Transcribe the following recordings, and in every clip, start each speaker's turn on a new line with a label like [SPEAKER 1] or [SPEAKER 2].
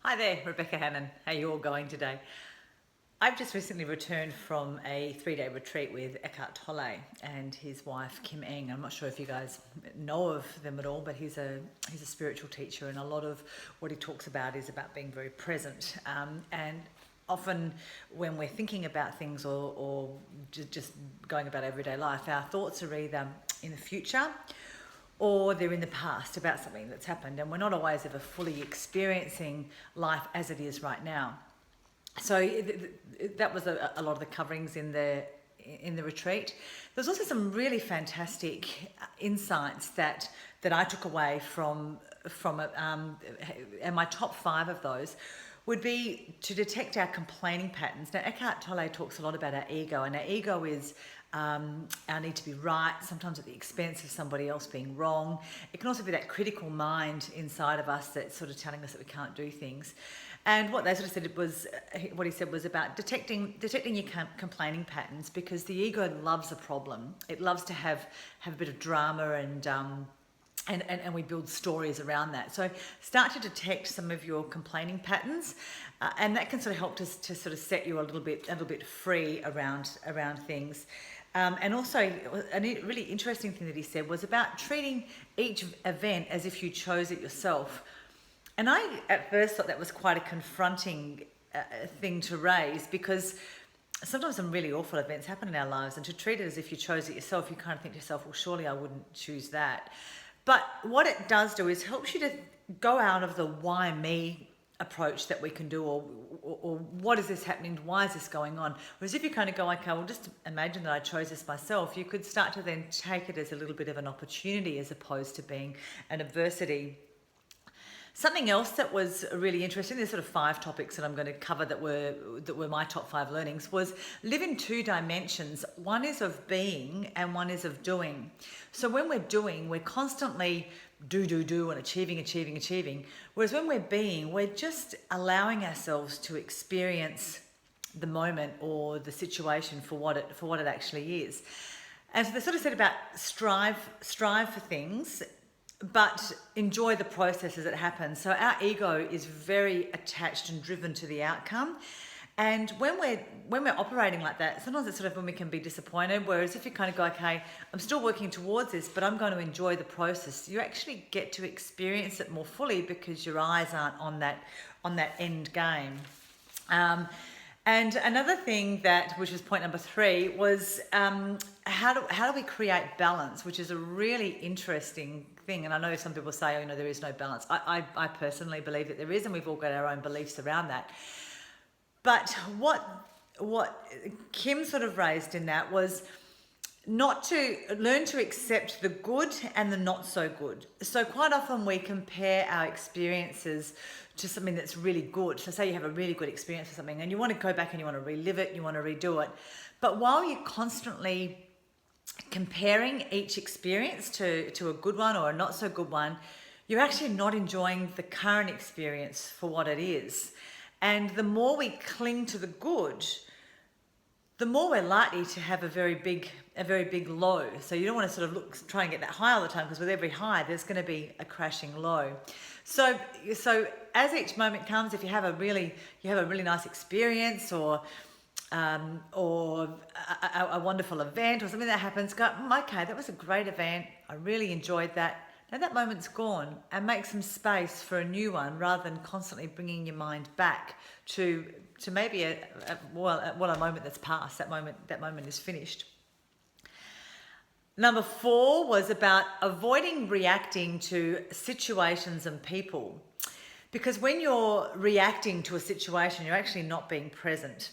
[SPEAKER 1] Hi there, Rebecca Hannon. How are you all going today? I've just recently returned from a 3-day retreat with Eckhart Tolle and his wife Kim Eng. I'm not sure if you guys know of them at all, but he's a spiritual teacher, and a lot of what he talks about is about being very present. And often when we're thinking about things or just going about everyday life, our thoughts are either in the future or they're in the past about something that's happened, and we're not always ever fully experiencing life as it is right now. So that was a lot of the coverings in the retreat. There's also some really fantastic insights that I took away from it, and my top 5 of those would be to detect our complaining patterns. Now, Eckhart Tolle talks a lot about our ego, and our ego is our need to be right, sometimes at the expense of somebody else being wrong. It can also be that critical mind inside of us that's sort of telling us that we can't do things. And what they sort of said was, what he said was about detecting your complaining patterns, because the ego loves a problem. It loves to have a bit of drama and we build stories around that. So start to detect some of your complaining patterns, and that can sort of help to sort of set you a little bit free around things. And also, a really interesting thing that he said was about treating each event as if you chose it yourself. And I, at first, thought that was quite a confronting thing to raise, because sometimes some really awful events happen in our lives, and to treat it as if you chose it yourself, you kind of think to yourself, well, surely I wouldn't choose that. But what it does do is helps you to go out of the why me approach that we can do, or what is this happening, why is this going on? Whereas if you kind of go, okay, well, just imagine that I chose this myself, you could start to then take it as a little bit of an opportunity as opposed to being an adversity. Something else that was really interesting, there's sort of 5 topics that I'm going to cover that were my top 5 learnings, was live in 2 dimensions. One is of being and one is of doing. So when we're doing, we're constantly do and achieving. Whereas when we're being, we're just allowing ourselves to experience the moment or the situation for what it actually is. And so they sort of said about strive for things, but enjoy the process as it happens. So our ego is very attached and driven to the outcome. And when we're operating like that, sometimes it's sort of when we can be disappointed. Whereas if you kind of go, okay, I'm still working towards this, but I'm going to enjoy the process, you actually get to experience it more fully because your eyes aren't on that end game. And another thing which was point number 3, was how do we create balance, which is a really interesting thing. And I know some people say, oh, there is no balance. I personally believe that there is, and we've all got our own beliefs around that. But what Kim sort of raised in that was not to learn to accept the good and the not so good. So quite often we compare our experiences to something that's really good. So say you have a really good experience with something and you want to go back and you want to relive it, you want to redo it. But while you're constantly comparing each experience to a good one or a not so good one, you're actually not enjoying the current experience for what it is. And the more we cling to the good, the more we're likely to have a very big low. So you don't want to sort of try and get that high all the time, because with every high, there's going to be a crashing low. So as each moment comes, if you have a really nice experience or a wonderful event or something that happens, go, okay, that was a great event. I really enjoyed that. Now that moment's gone, and make some space for a new one, rather than constantly bringing your mind back to maybe a moment that's passed. That moment is finished. Number 4 was about avoiding reacting to situations and people, because when you're reacting to a situation, you're actually not being present.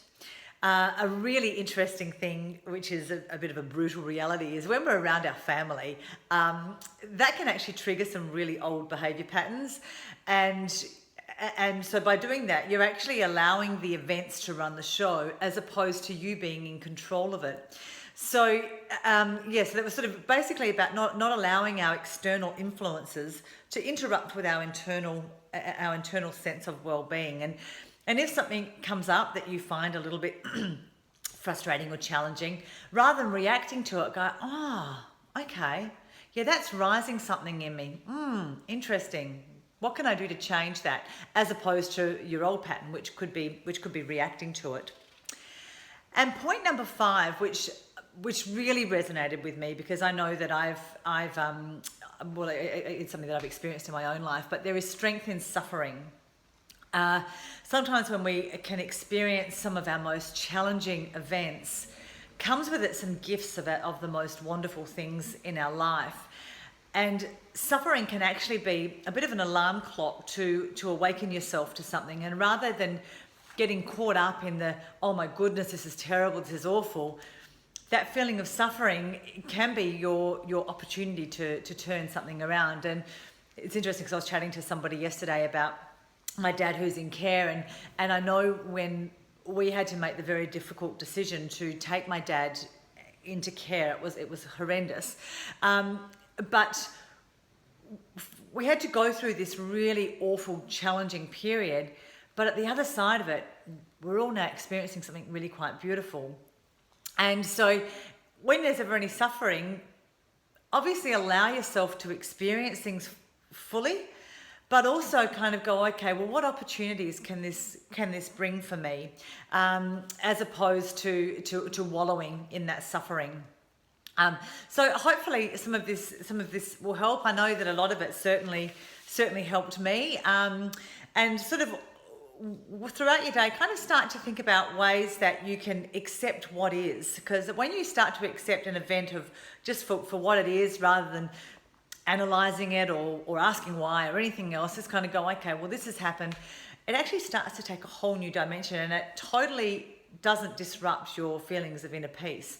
[SPEAKER 1] A really interesting thing, which is a bit of a brutal reality, is when we're around our family, that can actually trigger some really old behaviour patterns. And so by doing that, you're actually allowing the events to run the show as opposed to you being in control of it. So, so that was sort of basically about not allowing our external influences to interrupt with our internal sense of well-being. And if something comes up that you find a little bit frustrating or challenging, rather than reacting to it, go, oh, okay, yeah, that's rising something in me. Interesting. What can I do to change that, as opposed to your old pattern, which could be reacting to it? And point number 5, which really resonated with me, because I know that it's something that I've experienced in my own life, but there is strength in suffering. Sometimes when we can experience some of our most challenging events, comes with it some gifts of the most wonderful things in our life. And suffering can actually be a bit of an alarm clock to awaken yourself to something. And rather than getting caught up in the, oh my goodness, this is terrible, this is awful, that feeling of suffering can be your opportunity to turn something around. And it's interesting, because I was chatting to somebody yesterday about my dad who's in care, and I know when we had to make the very difficult decision to take my dad into care, it was horrendous. But we had to go through this really awful, challenging period. But at the other side of it, we're all now experiencing something really quite beautiful. And so when there's ever any suffering, obviously allow yourself to experience things fully, but also kind of go, okay, well, what opportunities can this bring for me, as opposed to wallowing in that suffering. So hopefully some of this will help. I know that a lot of it certainly helped me, and sort of throughout your day, kind of start to think about ways that you can accept what is, because when you start to accept an event of just for what it is, rather than analysing it or asking why or anything else, just kind of go, okay, well, this has happened. It actually starts to take a whole new dimension, and it totally doesn't disrupt your feelings of inner peace.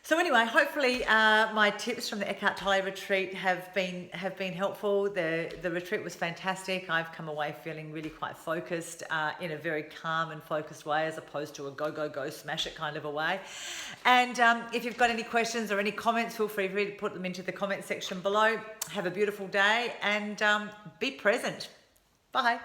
[SPEAKER 1] So anyway, hopefully my tips from the Eckhart Tolle retreat have been helpful. The retreat was fantastic. I've come away feeling really quite focused, in a very calm and focused way, as opposed to a go, smash it kind of a way. And if you've got any questions or any comments, feel free to put them into the comment section below. Have a beautiful day, and be present. Bye.